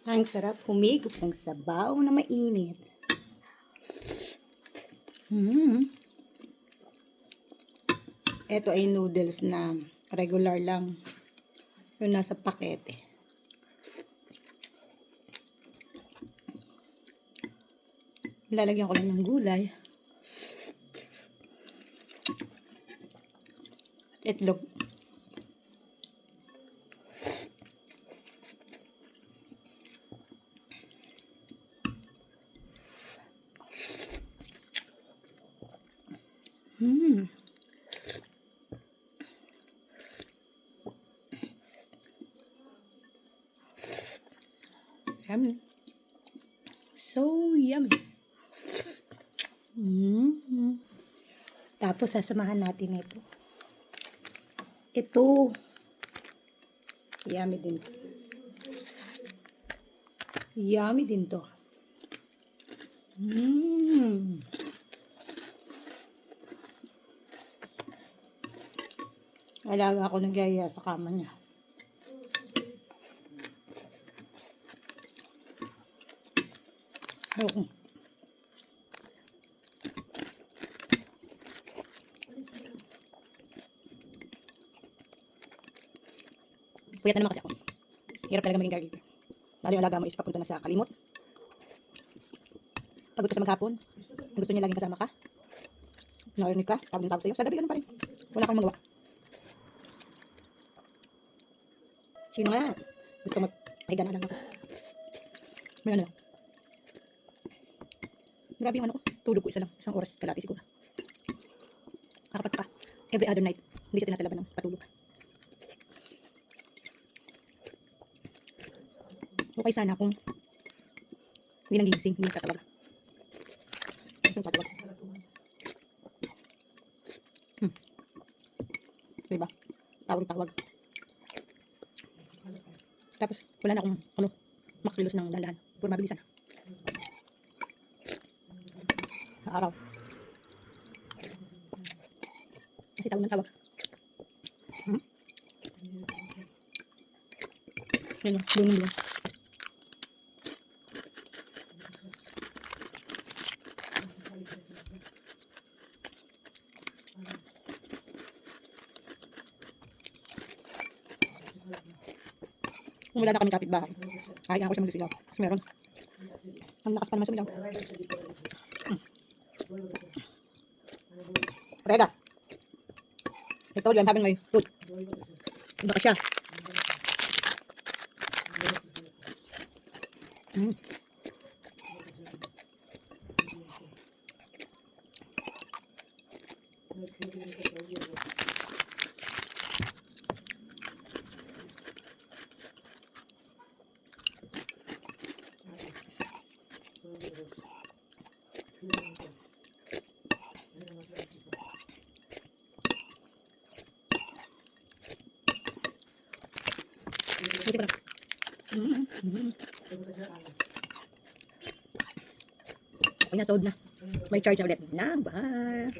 Ang sarap humigop ng sabaw na mainit. Ito ay noodles na regular lang. Yung nasa pakete. Lalagyan ko lang ng gulay. Itlog. Yummy. So yummy. Tapos sasamahan natin ito. Ito. Yummy din. Yummy din to. Alaga ako nagyaya sa kama niya. Ayoko. Puyat na naman kasi ako. Hirap talaga maging caregiver. Lalo yung alaga mo is papunta na sa kalimot. Pagod ka sa maghapon. Gusto niya laging kasama ka. Narinig ka, tawag ng tawag sa'yo. Sa gabi ganun pa rin. Wala kang magawa. Sino nga? Gusto magpahiga na lang ako. May ano lang. Grabe yung ano ko. Tulog ko isang oras kalati siguro. Kakapat pa. Every other night. Hindi siya tinatalaban ng patulog. Okay sana kung hindi nang gigising, hindi nagtatawag. Nagtatawag. Diba? Tawag-tawag. Tapos, wala na akong makilos ng dalaan. Puro mabilisan. Sa araw. Kasi tawag ng tawag. Ayun, lunong-lunong. Kung wala na kami kapitbahay, kaya ako siya magsisigaw. Kasi meron. Ang lakas pa naman sumigaw. Reda. I told you I'm having my food. Baka siya. Kasi parang okay na, sold na. May charge na ulit. Number.